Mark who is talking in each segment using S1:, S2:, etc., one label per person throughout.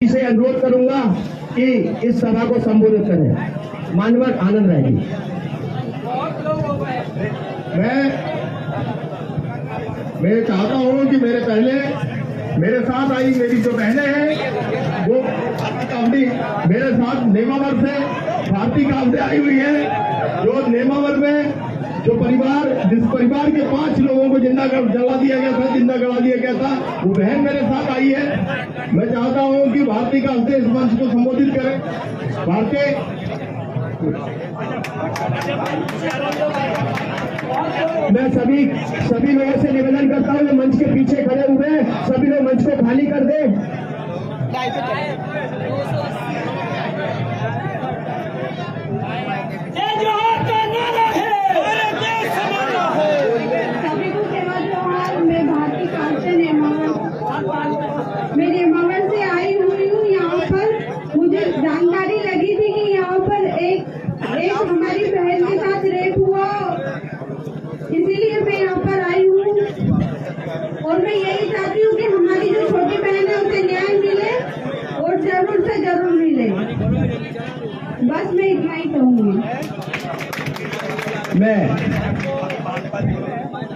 S1: से अनुरोध करूंगा कि इस सभा को संबोधित करें। माननीय आनंद राय जी। मैं चाहता हूं कि मेरे साथ आई मेरी जो बहनें हैं वो कामडी मेरे साथ नेमावर से भारतीय कामडी आई हुई है। जो नेमावर में जिस परिवार के 5 लोगों को जिंदा गला दिया गया था वो बहन मेरे साथ आई है। मैं चाहता हूं कि भारतीय कामडी इस मंच को संबोधित करें। भारतीय मैं सभी लोगों से निवेदन करता हूं, जो मंच के पीछे खड़े हुए हैं सभी लोग मंच को खाली कर दें।
S2: मैं नेमावर से आई हुई हूँ। यहाँ पर मुझे जानकारी लगी थी कि यहाँ पर एक हमारी बहन के साथ रेप हुआ, इसीलिए मैं यहाँ पर आई हूँ। और मैं यही चाहती हूँ कि हमारी जो छोटी बहन है उसे न्याय मिले और जरूर से जरूर मिले। बस मैं इतना ही कहूँगी।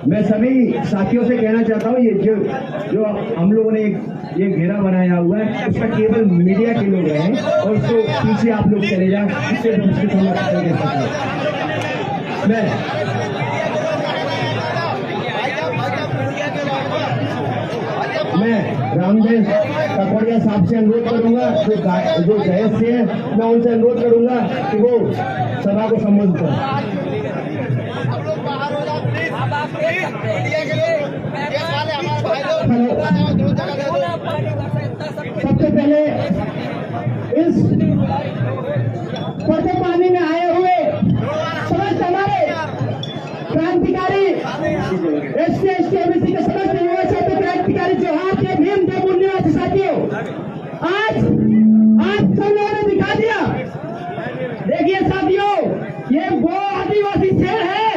S1: मैं सभी साथियों से कहना चाहता हूँ, ये जो हम लोगों ने ये घेरा बनाया हुआ है उसका केवल मीडिया के लोग हैं और उसको पीछे आप लोग चले जाए, इससे मैं रामदेव ककोड़िया साहब से अनुरोध करूंगा, जो जयेश से है, मैं उनसे अनुरोध करूंगा कि वो सभा को संबोधित करें। सबसे पहले इस पर्दे पानी में आए हुए समस्त हमारे क्रांतिकारी एसटी के समस्त युवा छात्र क्रांतिकारी जोहार के भीम देव निवासी साथियों, आज सब लोगों ने दिखा दिया। देखिए साथियों, ये वो आदिवासी शेर है,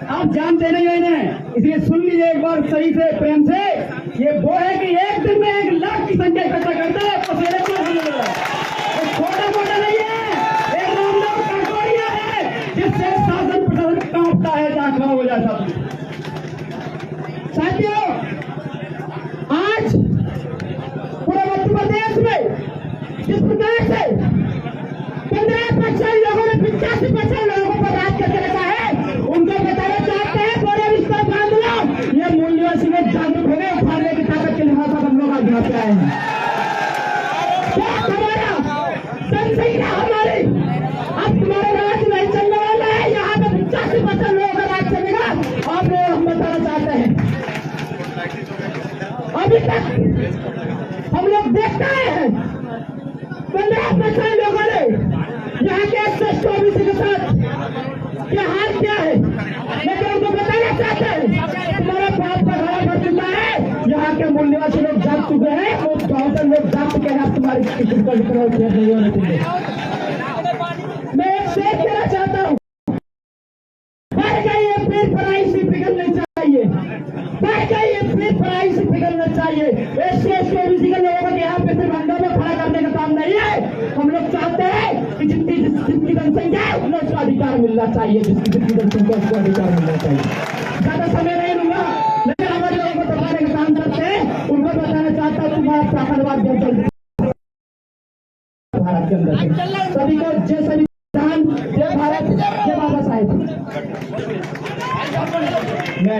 S1: आप जानते नहीं हो इन्हें, इसलिए सुन लीजिए एक बार सही से प्रेम से। ये वो है कि एक दिन में 1 लाख की संख्या इकट्ठा करता है, तो मेरे को छोटा मोटा नहीं है, एक रामदेव ककोड़िया है जिससे शासन प्रशासन कांपता है, जहां खड़ा हो जाता है। साथियों, आज पूरे मध्य प्रदेश में जिस प्रकार से 15% लोगों ने 85% लोगों पर राज करके रखा है, उनको बताना चाहते हैं पूरे विश्व बांध लो। ये मूल्यवासी लोग जागरूक हो गए, उठाने की ताकत के लिहाज हम लोग आज यहाँ पे आए हैं। हमारा जनसंख्या हमारी अब तुम्हारा राज नहीं चलने वाला है, यहाँ पे 85% लोगों का राज चलेगा। आप लोग हम बताना चाहते हैं, अभी तक हम लोग देखते हैं 15% लोगों ने यहाँ के SC के साथ क्या हाल क्या है, लेकिन उनको बताना चाहते हैं तुम्हारा बाप का घड़ा भर चुका है। यहाँ के मूल्यवासी लोग जाग चुके हैं, वो 1,000 लोग जाग चुके हैं। तुम्हारी मैं एक शेर कहना चाहता हूँ, बढ़ गई ये पेट पराई से पिघलनी चाहिए, बढ़ गई ये पेट पराई से पिघलना चाहिए। SC के लोगों को यहाँ पे सिर्फ अंदर में खड़ा करने का काम नहीं है। हम लोग चाहते हैं कि जितनी जनसंख्या है उतना उसको अधिकार मिलना चाहिए, जितनी जनसंख्या उसको अधिकार मिलना चाहिए। ज्यादा समय नहीं लूंगा, लेकिन हमारे लोगों को बताने का काम करते हैं। उनको बताना चाहता हूँ तुम्हारा प्राकरवाद भारत के अंदर सभी को जय संविधान, जय भारत, जय बाबा साहेब। मैं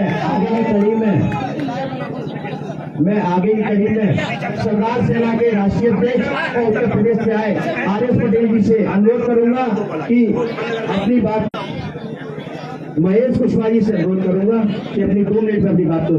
S1: आगे की कड़ी में सरदार सेना के राष्ट्रीय अध्यक्ष और उत्तर प्रदेश से आए RS पटेल जी से अनुरोध करूंगा कि अपनी बात, महेश कुशवाहा जी से अनुरोध करूंगा कि अपनी 2 मिनट में अपनी बात को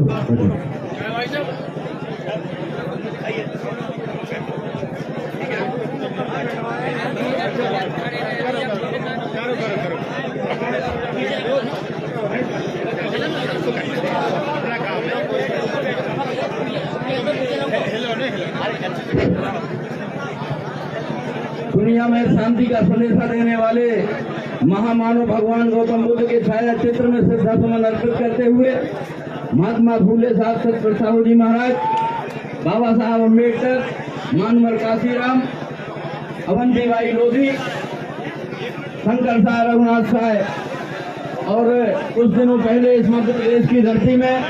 S1: दुनिया में शांति का संदेशा देने वाले महामानव भगवान गौतम बुद्ध के छाया चित्र में श्रद्धा सुमन अर्पित करते हुए महात्मा फूले साहब सतपाल साहू जी महाराज, बाबा साहब अम्बेडकर, मानवर काशीराम, अवंती बाई लोधी, शंकर साह, रघुनाथ साह और कुछ दिनों पहले इस मध्य प्रदेश की धरती में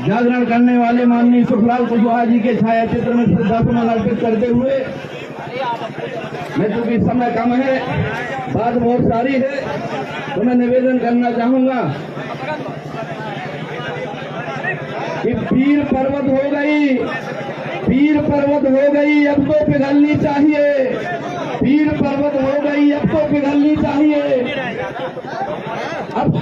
S1: जागरण करने वाले माननीय सुखलाल कुशवाहा जी के छाया चित्र में श्रद्धासुमन अर्पित करते हुए, मैं चूंकि समय कम है, बात बहुत सारी है, तो मैं निवेदन करना चाहूंगा कि पीर पर्वत हो गई, पीर पर्वत हो गई, अब तो पिघलनी चाहिए। पीर पर्वत हो गई, अब तो पिघलनी चाहिए। अब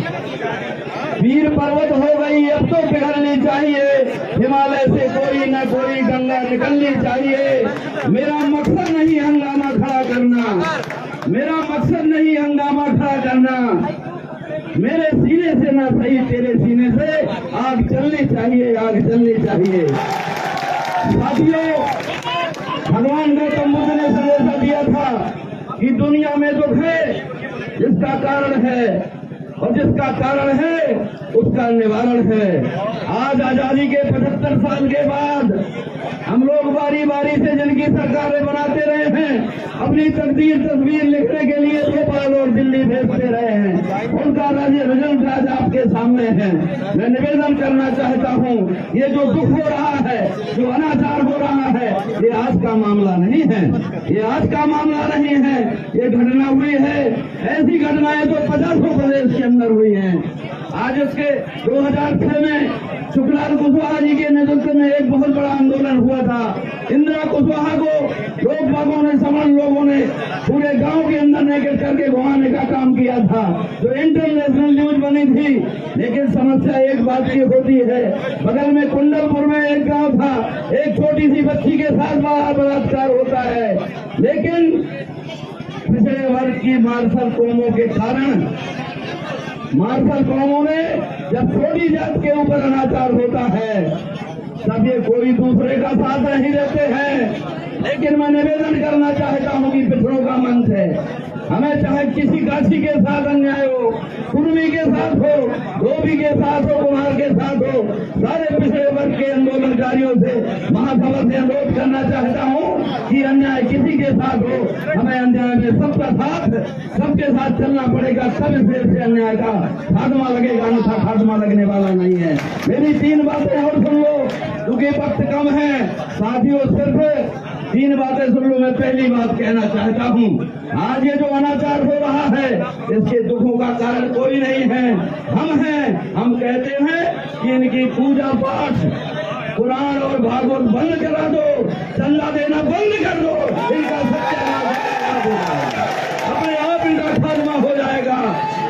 S1: पीर पर्वत हो गई, अब तो पिघलनी चाहिए। हिमालय से कोई न कोई गंगा निकलनी चाहिए। मेरा मकसद नहीं हंगामा खड़ा करना, मेरा मकसद नहीं हंगामा खड़ा करना। मेरे सीने से ना सही, तेरे सीने से आग चलनी चाहिए, आग चलनी चाहिए। साथियों, भगवान गौतम बुद्ध ने संदेशा दिया था कि दुनिया में दुख है जिसका कारण है, और जिसका कारण है उसका निवारण है। आज आजादी के 75 साल के बाद हम लोग बारी बारी से जिनकी सरकारें बनाते रहे हैं, अपनी तस्वीर लिखने के लिए भोपाल और दिल्ली भेजते रहे हैं, उनका रिजल्ट आज आपके सामने है। मैं निवेदन करना चाहता हूं, ये जो दुख हो रहा है, जो अनाचार हो रहा है, ये आज का मामला नहीं है, ये आज का मामला नहीं है। ये घटना हुई है, ऐसी घटनाएं तो 50 प्रदेश के अंदर हुई हैं। आज इसके 2006 में सुखलाल कुशवाहा जी के नेतृत्व में एक बहुत बड़ा आंदोलन हुआ था। इंदिरा कुशवाहा को लोग बागों ने, समण लोगों ने पूरे गांव के अंदर लेकर करके घुमाने का काम किया था, जो इंटरनेशनल न्यूज बनी थी। लेकिन समस्या एक बात की होती है, बगल में कुंडलपुर में एक गांव था, एक छोटी सी बच्ची के साथ बड़ा बलात्कार होता है। लेकिन पिछड़े वर्ग की मार्शल कौमों के कारण, मार्शल कौमों में जब छोटी जात के ऊपर अनाचार होता है तब ये कोई दूसरे का साथ नहीं देते हैं। लेकिन मैं निवेदन करना चाहता हूं कि पिछड़ों का मंच है, हमें चाहे किसी काशी के साथ अन्याय हो, कुर्मी के साथ हो, धोबी के साथ हो, कुम्हार के साथ हो, सारे पिछड़े वर्ग के आंदोलनकारियों से, महासभा से अनुरोध करना चाहता हूं कि अन्याय किसी के साथ हो, हमें अन्याय में सबका साथ, सबके साथ चलना पड़ेगा, तब इस देश से अन्याय का खात्मा लगेगा, अन्यथा खात्मा लगने वाला नहीं है। मेरी 3 बातें और सुन लो, क्योंकि वक्त कम है। साथियों, सिर्फ 3 बातें सुन लो। मैं पहली बात कहना चाहता हूं, आज ये जो अनाचार हो रहा है, इसके दुखों का कारण कोई नहीं है, हम हैं। हम कहते हैं कि इनकी पूजा पाठ, कुरान और भागवत बंद करा दो, चंदा देना बंद कर दो, इनका सत्यानाश होगा, अपने आप इनका खात्मा हो जाएगा।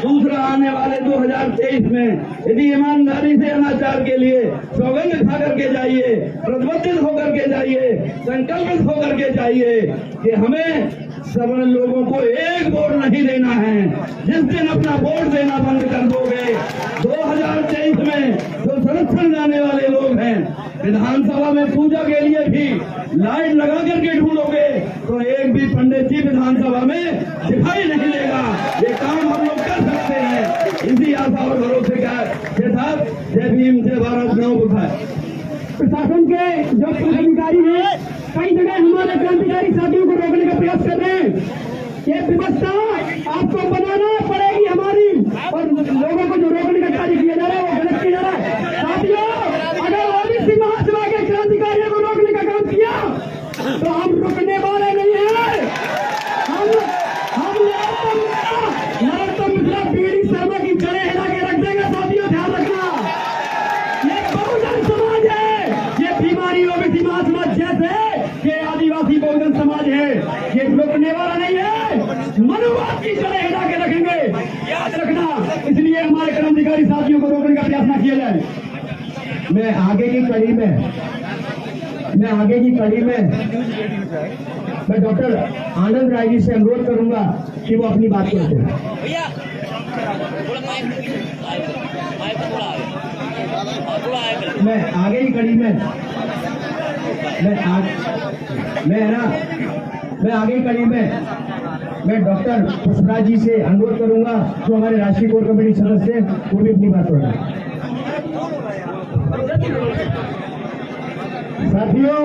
S1: दूसरा, आने वाले 2023 में यदि ईमानदारी से अनाचार के लिए सौगंध खा करके जाइए, प्रतिबद्ध होकर के जाइए, संकल्पित होकर के जाइए कि हमें सवर्ण लोगों को एक वोट नहीं देना है। जिस दिन अपना वोट देना बंद कर दोगे, 2023 में जो संरक्षण जाने वाले लोग हैं, विधानसभा में पूजा के लिए भी लाइट लगा करके ढूंढोगे तो एक भी पंडित जी विधानसभा में दिखाई नहीं देगा। ये काम हम लोग कर सकते हैं। इसी आशा और भरोसे के साथ जय भीम, जय भारत, नौ बुधाय। प्रशासन के जो अधिकारी हैं, कई जगह हमारे क्रांतिकारी साथियों को रोकने का प्रयास कर रहे हैं। ये व्यवस्था आपको बनाना पड़ेगी हमारी, और लोगों को जो रोकने का कार्य किया जा रहा है वो गलत किया जा रहा है। साथियों, अगर ओबीसी महासभा के क्रांतिकारियों को रोकने का काम किया तो हम रुकने वाले नहीं है। हम नरोत्तम मिश्रा बीडी शर्मा की जड़ें हिला के रख देंगे। साथियों, ध्यान रखना, ये बहुजन समाज है, ये बीमारी ओबीसी महासमाज जैसे ये आदिवासी बहुजन समाज है, ये रुकने वाला नहीं है। मनुवाद की जड़ें हिला के रखेंगे, याद रखना। इसलिए हमारे क्रांतिकारी साथियों को रोकने का प्रयास न किया जाए। मैं आगे की कड़ी में मैं डॉक्टर आनंद राय जी से अनुरोध करूंगा कि वो अपनी बात कहते हैं। मैं आगे की कड़ी में मैं डॉक्टर पुष्पराज जी से अनुरोध करूंगा, जो हमारे राष्ट्रीय कोर कमेटी सदस्य हैं, वो भी अपनी बात रखें। साथियों,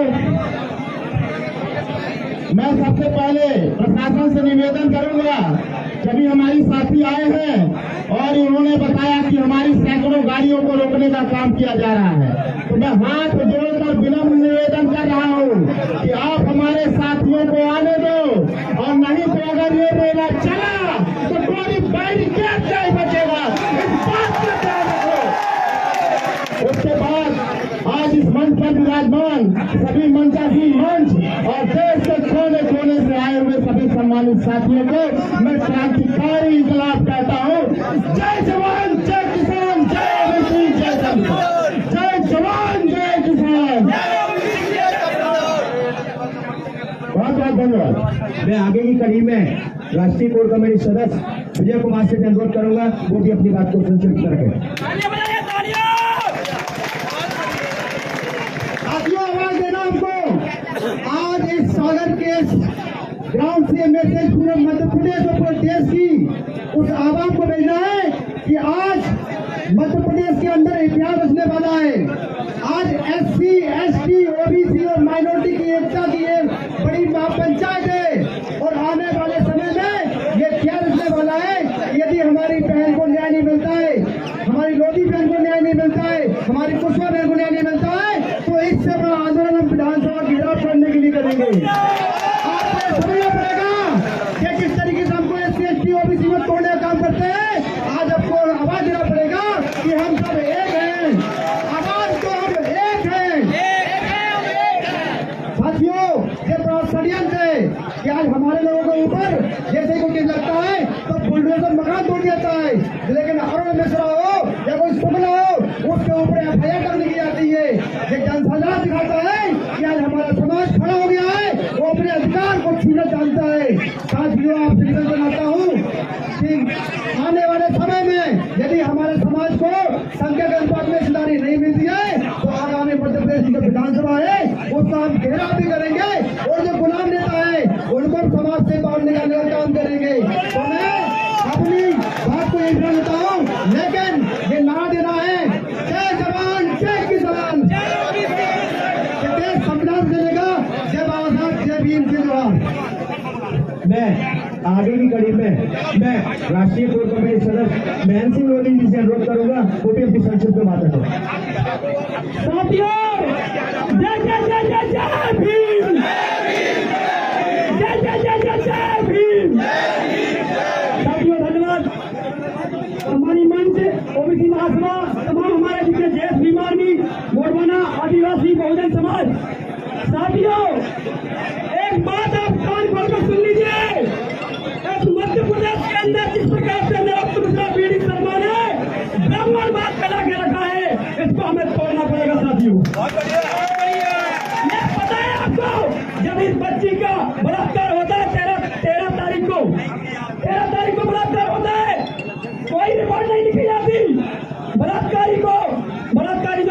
S1: मैं सबसे पहले प्रशासन से निवेदन करूंगा, जब हमारी साथी आए हैं और उन्होंने बताया कि हमारी सैकड़ों गाड़ियों को रोकने का काम किया जा रहा है, तो मैं हाथ जोड़कर विनम्र निवेदन कर रहा हूं कि आप हमारे साथियों को आने दो, और नहीं तो अगर ये मेला चला तो कोई बैरिकेड नहीं बचेगा, इस बात का ध्यान रखो। उसके बाद आज इस मंच पर विराजमान सभी मंचासीन मंच और देश के कोने कोने से आए हुए सभी सम्मानित साथियों को मैं क्रांतिकारी इंकलाब कहता हूँ। जय जवान जय किसान, जय ओबीसी जय संविधान, जय जवान जय किसान। बहुत बहुत धन्यवाद। मैं आगे की कड़ी में राष्ट्रीय कोर कमेटी सदस्य विजय कुमार से अनुरोध करूंगा, वो भी अपनी बात को संक्षिप्त करके। साथियों, आवाज देना हमको। आज इस सागर के ग्राउंड से मैसेज पूरे मध्य प्रदेश और पूरे देश की उस आवाम को भेजना है कि आज मध्य प्रदेश के अंदर इतिहास रचने वाला है। आज SC, ST, OBC और माइनॉरिटी की एकता की एक बड़ी महापंचायत है, और आने वाले समय में ये क्या रचने वाला है। यदि हमारी बहन को न्याय नहीं मिलता है, हमारी लोधी बहन को न्याय नहीं मिलता है, हमारी कुशवा बहन को न्याय नहीं मिलता है, तो इससे बड़ा आंदोलन हम विधानसभा घेराव करने के लिए करेंगे। आपको समझना पड़ेगा कि किस तरीके से हमको SC, ST, OBC में तोड़ने का काम करते हैं। आज आपको आवाज देना पड़ेगा कि हम सब एक हैं, आवाज तो हम एक हैं। साथियों, ये बड़ा षड्यंत्र है कि आज हमारे लोगों के ऊपर जैसे कोई लगता है तो बुलडोजर मकान तोड़ देता है, लेकिन अरुण मिश्रा हो या कोई शुक्ला हो, उसके ऊपर FIR करने की जाती है। ये जनसाधारण दिखाता है कि आज हमारा समाज खड़ा हो गया है, वो अपने अधिकार को छीनना जानता है। साथियों, आपसे निवेदन करता हूँ कि आने वाले समय में यदि हमारे समाज को संख्या के अनुपात में हिस्सेदारी नहीं मिलती है, तो आगामी मध्य प्रदेश की जो विधानसभा है उसका हम घेराव भी करेंगे, और जो गुलाम नेता है उनको समाज से बाहर निकालने का काम करेंगे। तो मैं अपनी बात को यही कहता हूँ, लेकिन ये नारा देना है, जय जवान जय किसान, संविधान से लेगा जय बाबा साहब, जय भीम, जय जवाहर। मैं आगे की कड़ी में मैं राष्ट्रीय कोर कमेटी सदस्य महेंद्र सिंह लोधी जी से अनुरोध करूंगा, वो भी अपनी संक्षिप्त में बात करें। साथियों, जय जय जय जय जय भीम, जय जय जय जय जय भीम। साथियों, धन्यवाद। हमारी मंच OBC महासभा, तमाम हमारे जितने देश बीमारी, मोरवाना, आदिवासी, बहुजन समाज। साथियों, एक बात आप कान खोल कर सुन लीजिए। मध्य प्रदेश के अंदर जिस प्रकार से निरस्त मिश्रा बीडी शर्मा ने ब्राह्मणवाद फैला के रखा है, इसको हमें तोड़ना पड़ेगा। साथियों, ये पता है आपको, जब इस बच्ची का बलात्कार होता है 13 तारीख को, 13 तारीख को बलात्कार होता है, कोई रिपोर्ट नहीं लिखी जाती। बलात्कारी को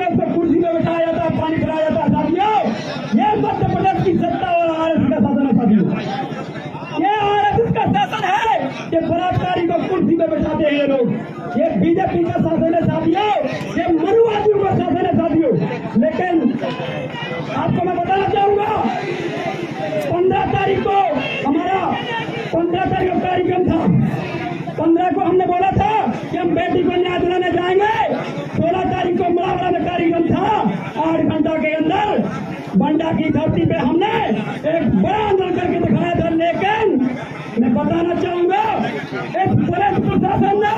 S1: उसको कुर्सी में बिठाया जाता, पानी पिलाया जाता। साथियों, ये मध्य प्रदेश की सत्ता और RSS का शासन है। साथियों, ये RSS का शासन है कि बलात्कारी को कुर्सी में बैठाते हैं ये लोग। ये BJP का शासन है साथियों, ये मनुवादियों का शासन है साथियों। लेकिन आपको मैं बताना चाहूंगा, 15 तारीख को हमारा 15 तारीख का कार्यक्रम था। 15 को हमने बोला था कि हम बेटी को न्याय दिलाने जाएंगे। 16 तारीख को मुराबरा में कार्यक्रम था। 8 घंटा के अंदर बंडा की धरती पे हमने एक बड़ा आंदोलन करके दिखाया था। लेकिन मैं बताना चाहूंगा, इस पुलिस प्रशासन ने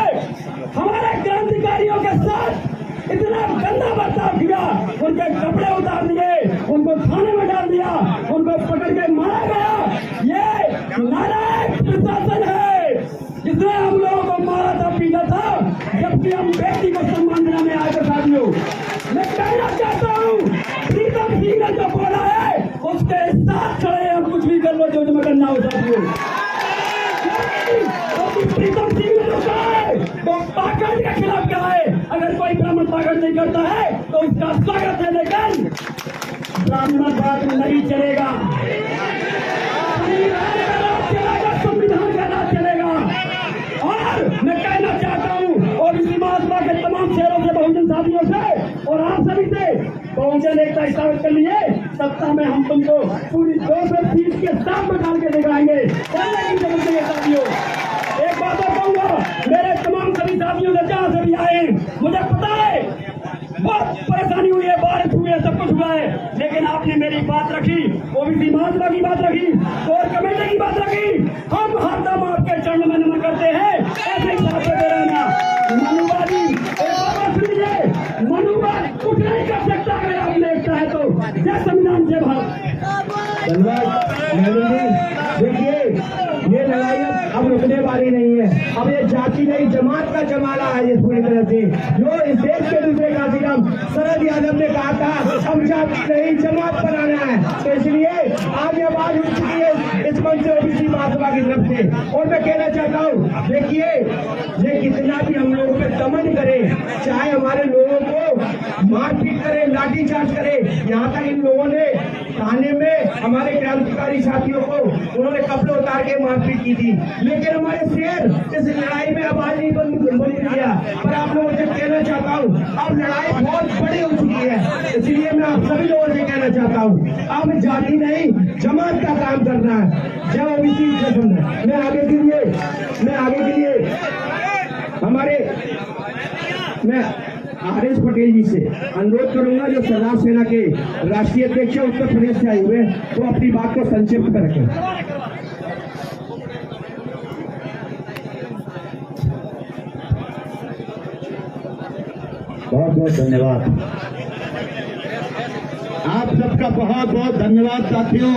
S1: हमारे क्रांतिकारियों के साथ इतना गंदा बर्ताव किया, उनके कपड़े उतार दिए, उनको थाने में डाल दिया, उनको पकड़ के मारा गया। ये नालायक प्रशासन है जिसने हम लोगों को मारा था, पीटा था, जबकि हम बेटी को सम्मान दिलाने आए थे। साथियों, मैं कहना चाहता हूँ, प्रीतम सिंह ने जो बोला है उसके साथ खड़े, हम कुछ भी कर लो जो तुम्हें करना हो। साथियों, प्रीतम सिंह ने जो कहा है वो पाखंड के खिलाफ कहा है। अगर कोई ब्राह्मण पाखंड नहीं करता है तो उसका स्वागत है, लेकिन ब्राह्मणवाद नहीं चलेगा, संविधान का राज चलेगा। और मैं कहना चाहता हूँ OBC महासभा के तमाम शहरों से, बहुजन साथियों से और आप सभी से बहुजन एकता स्थापित कर लिए। सत्ता में हम तुमको पूरी 200 सीट के साथ में डाल के दिखाएंगे। बोलने की जरूरत नहीं है साथियों। एक बात और कहूंगा, मेरे तमाम सभी साथियों से जहां से भी आए, मुझे पता है बहुत परेशानी हुई है, बारिश हुई है, सब कुछ हुआ है, लेकिन आपने मेरी बात रखी, ओबीसी महासभा की बात रखी, कोर कमेटी की बात रखी। हम हरदम आपके चरण में नमन करते हैं, ऐसे ही साथ देते रहना। मनुवादी मनुवाद कुछ नहीं कर सकता अगर आप देखता है तो। जय संविधान, जय भारत। धन्यवाद। देखिए, ये लड़ाई अब रुकने वाली नहीं है। अब ये जाति नहीं, जमात का जमाना है ये पूरी तरह से। जो इस देश के दूसरे काजीराम शरद यादव ने कहा था, अब जाति नहीं जमात बनाना है, तो इसलिए आज आवाज उठ चुकी है इस मंच से ओबीसी महासभा की तरफ से। और मैं कहना चाहता हूँ, देखिए, ये कितना भी हम लोगों पे दमन करे, चाहे हमारे लोगों को मारपीट करे, लाठीचार्ज करे, यहाँ तक इन लोगों ने थाने में हमारे क्रांतिकारी साथियों को उन्होंने कपड़े उतार के मारपीट की थी, लेकिन हमारे शेर इस लड़ाई में आवाज नहीं बंद किया। पर आप लोगों से कहना चाहता हूँ, अब लड़ाई बहुत बड़ी हो चुकी है, इसलिए मैं आप सभी लोगों से कहना चाहता हूँ, अब जाति नहीं जमात का काम करना है। जय ओबीसी, जय संविधान। मैं आगे के लिए मैं आर.एस. पटेल जी से अनुरोध करूंगा, जो सरदार सेना के राष्ट्रीय अध्यक्ष उत्तर प्रदेश से आए हुए, तो अपनी बात को संक्षिप्त में रखें।
S3: बहुत बहुत धन्यवाद। आप सबका बहुत बहुत धन्यवाद साथियों।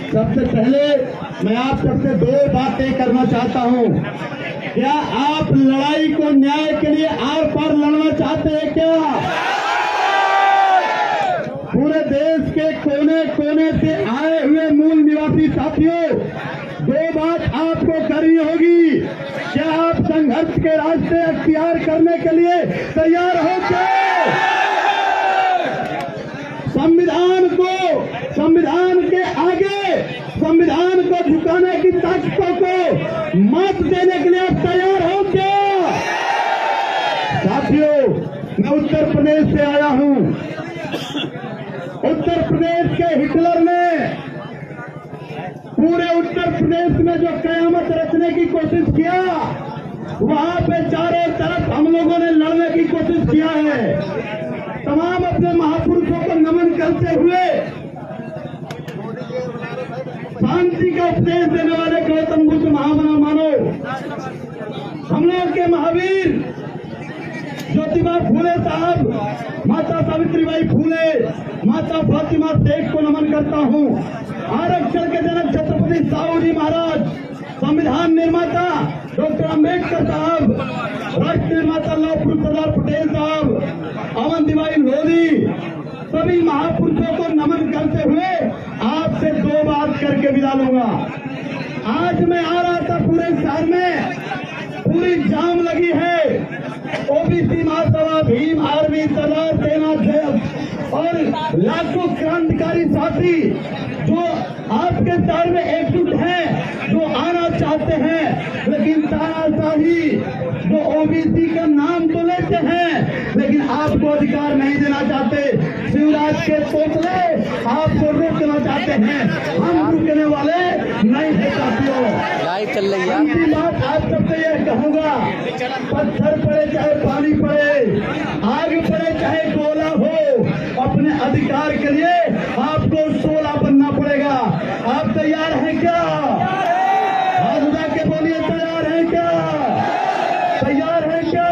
S3: सबसे पहले मैं आप सबसे 2 बातें करना चाहता हूं। क्या आप लड़ाई को न्याय के लिए आर पार लड़ना चाहते हैं क्या? पूरे देश के कोने कोने से आए हुए मूल निवासी साथियों, 2 बात आपको करनी होगी। क्या आप संघर्ष के रास्ते अख्तियार करने के लिए तैयार हो क्या? संविधान के आगे संविधान को झुकाने की ताकतों को मात देने के लिए आप तैयार हो क्या? साथियों, मैं उत्तर प्रदेश से आया हूं। उत्तर प्रदेश के हिटलर ने पूरे उत्तर प्रदेश में जो कयामत रचने की कोशिश किया, वहां पे चारों तरफ हम लोगों ने लड़ने की कोशिश किया है। तमाम अपने महापुरुषों को नमन करते हुए शांति का उपदेश देने वाले गौतम बुद्ध महामना मानो, हम लोग के महावीर ज्योतिबा फूले साहब, माता सावित्रीबाई फूले, माता फातिमा शेख को नमन करता हूँ। आरक्षण के जनक छत्रपति साहू जी महाराज, संविधान निर्माता डॉक्टर अम्बेडकर साहब, राष्ट्र निर्माता लौह पुरुष सरदार पटेल साहब, अवंतीबाई लोधी, सभी महापुरुषों को नमन करते हुए आपसे 2 बात करके विदा लूंगा। आज मैं आ रहा था, पूरे शहर में पूरी जाम लगी है। ओबीसी महासभा, भीम आर्मी, सरदार सेना और लाखों क्रांतिकारी साथी जो आपके शहर में एकजुट हैं, जो आना चाहते हैं, लेकिन तानाशाही जो ओबीसी का नाम तो लेते हैं लेकिन आपको अधिकार नहीं देना चाहते। शिवराज के तोतले आपको रोकना चाहते हैं, हम रुकने वाले नहीं है साथियों।
S4: चल रही है।
S3: अंतिम बात आप सबसे यह कहूंगा, पत्थर पड़े चाहे पानी पड़े, आग पड़े चाहे गोला हो, अपने अधिकार के लिए आपको शोला बनना पड़ेगा। आप तैयार हैं क्या? हाथ उठा के बोलिए, तैयार हैं क्या? तैयार हैं क्या?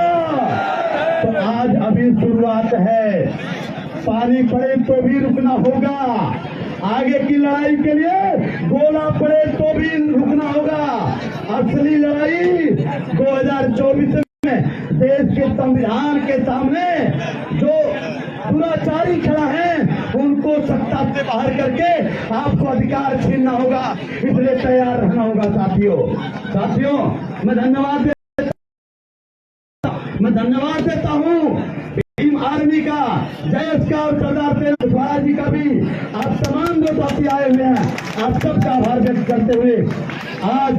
S3: तो आज अभी शुरुआत है, पानी पड़े तो भी रुकना होगा, आगे की लड़ाई के लिए गोला पड़े तो भी रुकना होगा। असली लड़ाई 2024 में देश के संविधान के सामने जो दुराचारी खड़ा है, उनको सत्ता से बाहर करके आपको अधिकार छीनना होगा, इसलिए तैयार रहना होगा साथियों। मैं धन्यवाद देता हूँ भीम आर्मी का, जयस का और सरदार सेना जी का भी, आप तमाम जो साथी आए हुए हैं, आप सबका आभार व्यक्त करते हुए आज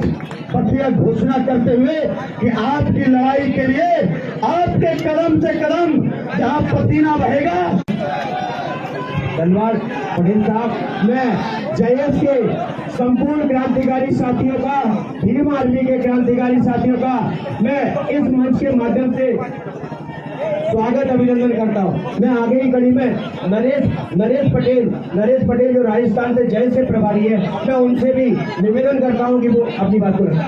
S3: पत्रिका घोषणा करते हुए कि आपकी लड़ाई के लिए आपके कदम से कदम जहाँ पसीना बहेगा
S1: धन्यवाद पटेल साहब। मैं जयस के संपूर्ण क्रांतिकारी साथियों का, भीम आर्मी के क्रांतिकारी साथियों का मैं इस मंच के माध्यम से स्वागत अभिनंदन करता हूं। मैं आगे की कड़ी में नरेश पटेल जो राजस्थान से जय से प्रभारी है, मैं उनसे भी निवेदन करता हूं कि वो अपनी बात को रखें।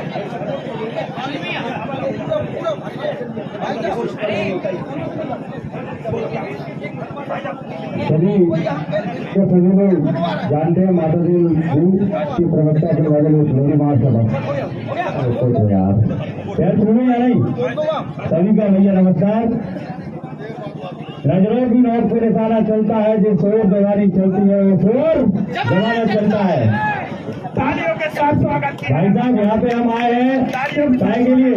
S3: सभी लोग जानते हैं माता जी की प्रवक्ता के वाले लोग महासभा यार सुनो या नहीं। सभी का भैया नमस्कार। नजरों की नोक पे निशाना चलता है, जो शोर दवारी चलती है वो शोर दवारा चलता है।
S1: तालियों के साथ स्वागत
S3: भाई साहब यहाँ पे हम आए हैं चाय के लिए,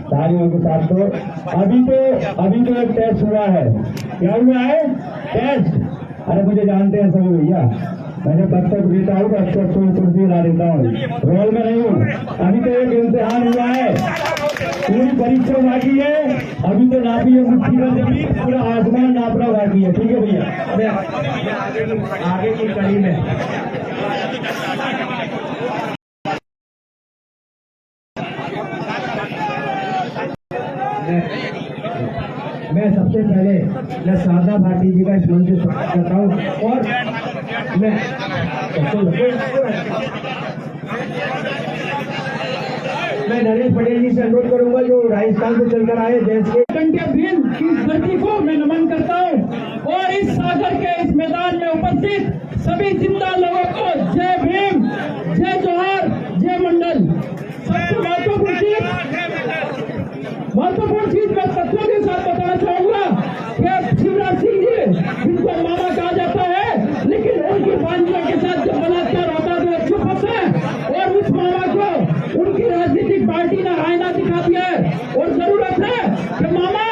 S3: तालियों के साथ। तो अभी तो एक टेस्ट हुआ है। क्या हुआ है? टेस्ट। अरे मुझे जानते हैं सभी भैया, मैंने बच्चों देता हूँ, बच्चों को कुर्सी ला देता हूँ, रोल में नहीं हूँ। अभी तो एक इम्तिहान हुआ है, पूरी परीक्षा बाकी है। अभी तो नापी है मुट्ठी में जमीन, पूरा आसमान नापना बाकी है। ठीक है भैया,
S1: आगे की कड़ी में मैं सबसे पहले मैं शारदा भारती जी का इस मंच से स्वागत करता हूँ और मैं नरेश पटेल जी से अनुरोध करूंगा जो राजस्थान से चलकर आए देश के
S4: कंटे भीम की धरती को मैं नमन करता हूँ और इस सागर के इस मैदान में उपस्थित सभी जिंदा लोगों को जय भीम, जय जोहार, जय मंडल। सबसे महत्वपूर्ण चीज मैं तथ्यों के साथ बताना चाहूंगा कि शिवराज सिंह जी जिनको मामा कहा जाता है, लेकिन उनकी भांजियों के साथ जब बलात्कार होता है तो चुप होते हैं और उस मामा को उनकी राजनीतिक पार्टी ने आईना दिखा दिया है। और जरूरत है कि मामा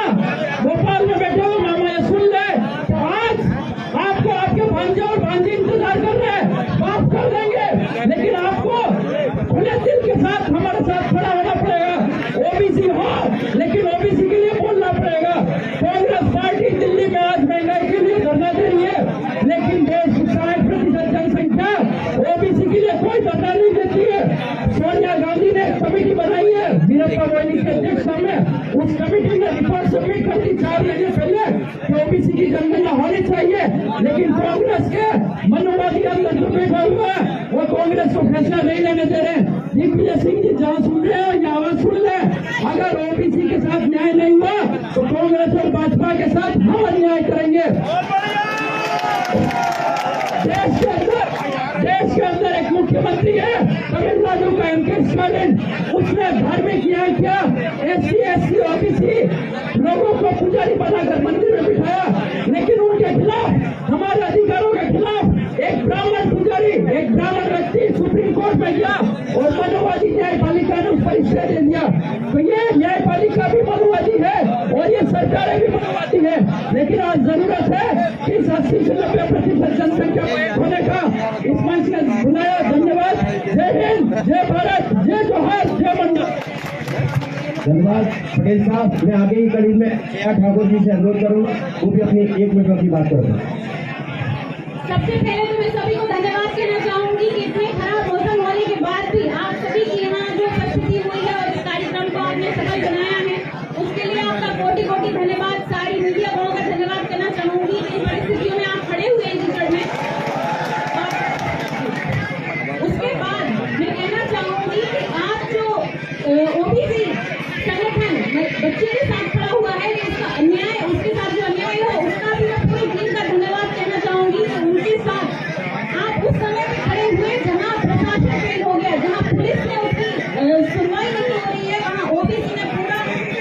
S4: भोपाल में बैठे हो, मामा ये सुन ले तो आज आपको आपके भांजे और भांजी इंतजार कर रहे हैं, माफ कर देंगे, लेकिन आपको खुले दिल के साथ हमारे साथ खड़ा होना पड़ेगा। ओबीसी हो लेकिन ओबीसी के लिए बोलना पड़ेगा। कांग्रेस पार्टी दिल्ली में आज महंगाई के लिए धरना दे रही है, लेकिन देश की 60% जनसंख्या ओबीसी के लिए कोई धरना नहीं देती है। सोनिया गांधी ने एक कमेटी बनाई है वीरप्पा मोइली की अध्यक्षता में, उस कमेटी ने रिपोर्ट सबमिट कर दी 4 महीने पहले कि ओबीसी की जनगणना होनी चाहिए, लेकिन कांग्रेस के मनोवादी अंदर जो बैठा हुआ है वो कांग्रेस को फैसला नहीं लेने दे रहे। दिग्विजय सिंह जी जहाँ सुन रहे हो या आवाज सुन ले, अगर ओबीसी के साथ न्याय नहीं हुआ तो कांग्रेस और भाजपा के साथ हम अन्याय करेंगे। देश के अंदर एक मुख्यमंत्री है तमिलनाडु का एम.के. स्टालिन, उसने धार्मिक न्याय किया, SC ओबीसी लोगों को पुजारी बनाकर मंदिर में बिठाया, लेकिन उनके खिलाफ, हमारे अधिकारों के खिलाफ एक ब्राह्मण पुजारी, एक ब्राह्मण व्यक्ति सुप्रीम कोर्ट में गया और मनोवादी न्यायपालिका ने उस पर स्टे दे दिया। तो ये न्यायपालिका भी मनोवादी है और ये सरकारें भी मनोवादी है, लेकिन आज जरूरत है कि इस 80 से 90% जनसंख्या होने का इस मंच ने बुलाया। धन्यवाद। जय हिंद, जय भारत, जय जोहार, जय मंडल।
S1: धन्यवाद पटेल साहब। मैं आगे की कड़ी में ठाकुर जी से अनुरोध करूंगा, वो भी अपनी 1 मिनट की बात करें।
S2: सबसे पहले तो मैं सभी को धन्यवाद कहना चाहूंगी कि इतने खराब मौसम होने के बाद भी आप सभी की यहाँ जो उपस्थिति हुई है और इस कार्यक्रम को आपने सफल बनाया है, उसके लिए आपका कोटि धन्यवाद। सारी मीडिया वालों का धन्यवाद करना चाहूंगी। इन परिस्थितियों में आप खड़े हुए हैं जिसमें उसके बाद मैं कहना चाहूंगी कि आप जो ओबीसी संगठन बच्चे के साथ खड़ा हुआ है, उसका अन्याय, उसके साथ जो अन्याय हो उसका भी मैं पूरी टीम का धन्यवाद कहना चाहूंगी। उनके साथ आप उस समय पे खड़े हुए जहाँ प्रशासन फेल हो गया, जहाँ पुलिस ने उसकी सुनवाई नहीं हो रही है, वहाँ ओबीसी ने पूरा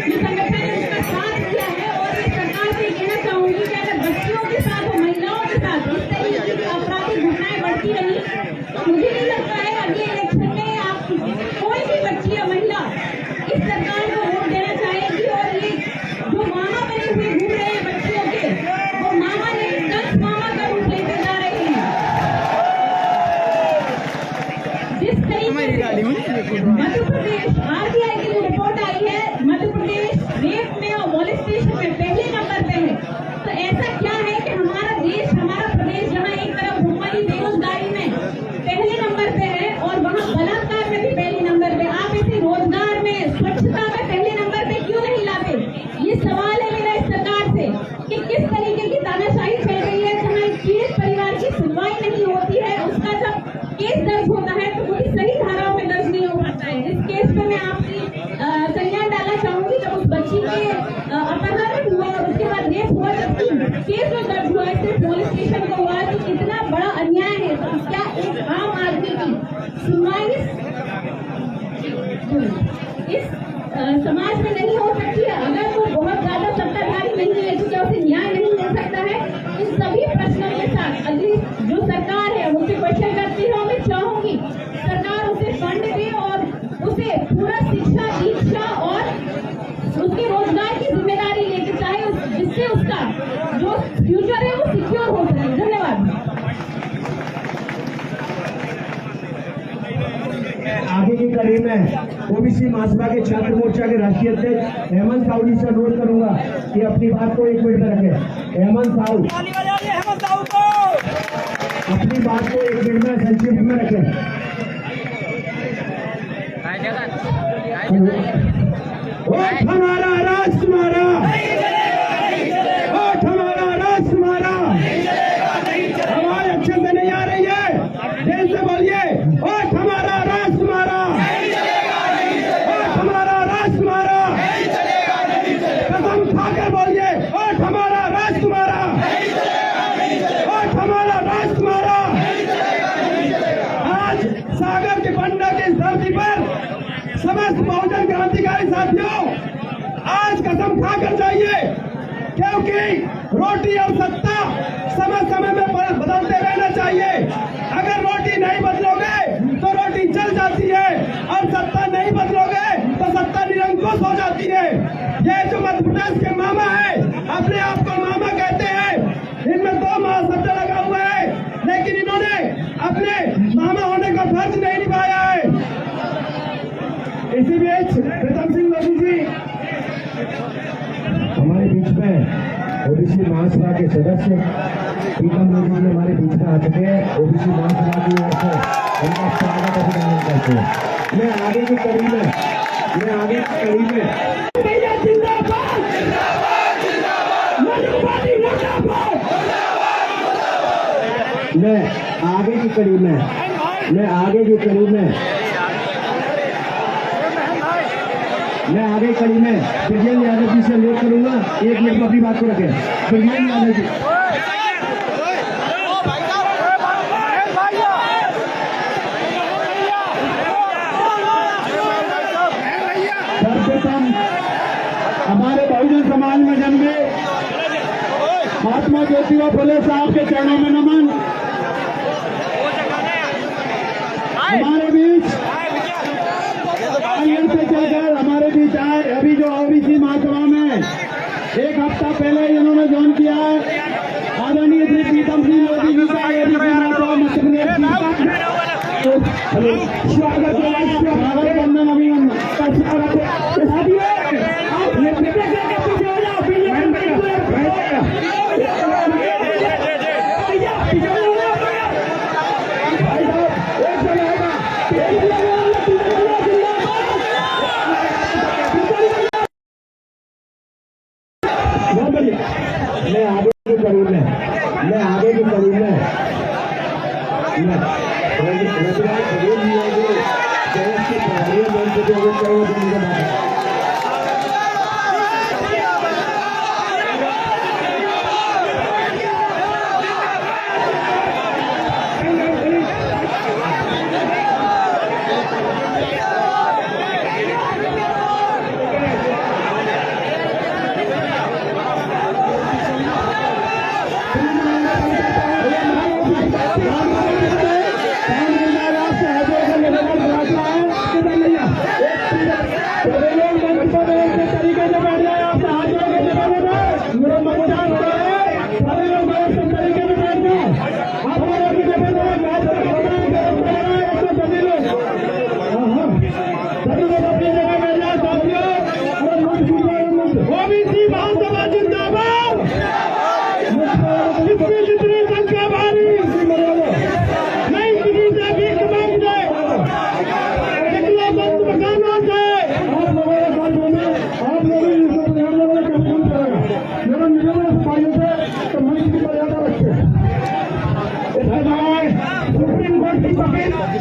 S2: ये संगठन ने उसका साथ दिया है। और ये सरकार से कहना चाहूंगी कि अगर बच्चियों के साथ और महिलाओं के साथ इस तरीके की आपराधिक घटनाएं बढ़ती रही तो मुझे नहीं लगता है अगले इलेक्शन में आप कोई भी बच्ची या महिला इस सरकार को वोट देना चाहेगी। और ये जो मामा बने हुए घूम रहे हैं बच्चियों के, वो मामा नहीं दस मामा का रूप लेते जा रहे हैं। जिस तरीके से मध्य प्रदेश RBI की जो रिपोर्ट आई है, मध्य प्रदेश रेप में और मॉलेस्टेशन में पहले नंबर पे है। तो ऐसा क्या है कि हमारे
S3: आगे की कड़ी में ओबीसी महासभा के छात्र मोर्चा के राष्ट्रीय अध्यक्ष हेमंत साहू जी से अनुरोध करूंगा कि अपनी बात को 1 मिनट में रखें। हेमंत साहू अपनी बात को 1 मिनट में संक्षिप्त में रखें। हमारा राज तुम्हारा, हमारा राज तुम्हारा। आवाज अच्छे से नहीं आ रही है, देर से बोलिए। हमारा राज तुम्हारा, हमारा राज तुम्हारा। कसम खाकर बोलिए, हमारा राज तुम्हारा, हमारा राज तुम्हारा। आज सागर के पंडा की इस धरती पर समस्त बहुजन क्रांतिकारी साथियों, आज कसम खाकर जाइए, क्योंकि रोटी और सत्ता समय समय में बदलते रहना चाहिए। अगर रोटी नहीं बदलोगे तो रोटी चल जाती है, और सत्ता नहीं बदलोगे तो सत्ता निरंकुश हो जाती है। ये जो मध्य प्रदेश के मामा है, अपने आप को मामा कहते हैं, इनमें 2 महाशब्द लगा हुआ है, लेकिन इन्होंने अपने मामा होने का फर्ज नहीं निभाया है। इसी बीच प्रीतम सिंह मोदी जी हमारे बीच में ओबीसी महासभा के सदस्य प्रीतम मोदी जी हमारे बीच में आ चुके हैं। ओबीसी महासभा की ओर से उनका स्वागत अभिनंदन करते हैं। मैं आगे की कड़ी में मैं आगे कड़ी में ब्रजेंद्र यादव जी से अनुरोध करूंगा, 1 मिनट में अपनी बात को रखें। ब्रजेंद्र यादव जी। सर्वप्रथम हमारे बहुजन समाज में जन्मे महात्मा ज्योतिबा फुले साहब के चरणों में नमन। हमारे बीच से चलकर हमारे बीच आए, अभी जो ओबीसी महासभा में 1 हफ्ता पहले इन्होंने ज्वाइन किया है, आदरणीय श्री प्रीतम सिंह मोदी जी का ओबीसी महासभा मध्य प्रदेश स्वागत वंदन अभिनंदन। मैं आगे की कड़ी में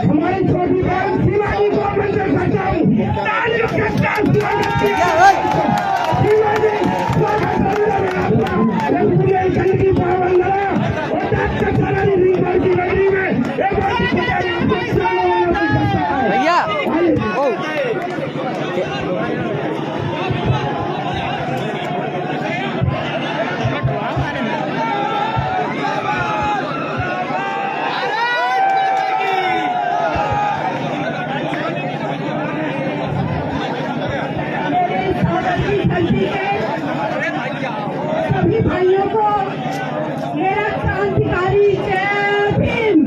S3: हमारी छोटी बहन शिवाजी को मंदिर सजाऊं, तालियों के साथ शिवाजी की पावन लड़ा और डॉक्टर सरानी रिंगर की गली में भैया सभी भाइयों को मेरा क्रांतिकारी जय भीम।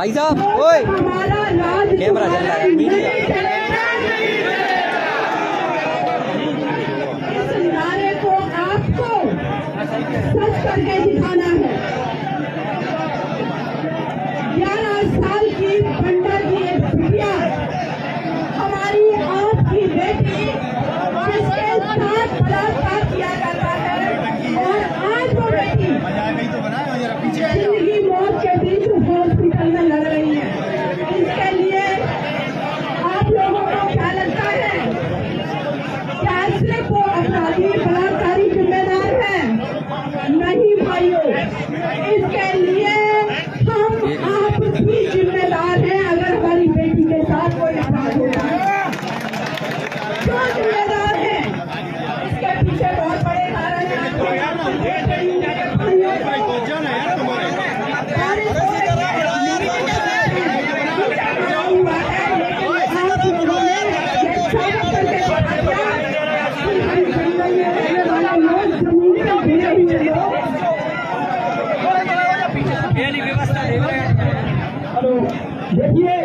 S5: भाई साहब, ओए
S2: हमारा राज
S5: कैमरा चल रहा है, मीडिया।
S2: इस नारे को आपको सच करके दिखाना है। 11 साल की बंडा की एक बिटिया, हमारी आपकी बेटी, जिसके साथ बलात्कार किया जाता है, और आज वो बेटी जिंदगी मौत के बीच हॉस्पिटल में लड़ रही है। इसके लिए आप लोगों को क्या लगता है? क्या सिर्फ वो अपराधी बलात्कारी जिम्मेदार है? नहीं भाइयों, इसके लिए हम आप भी जिम्मेदार हैं। अगर हमारी बेटी के साथ कोई अपराध होता है, क्यों जिम्मेदार है? इसके पीछे बहुत बड़े कारण हैं।
S1: हेलो, देखिए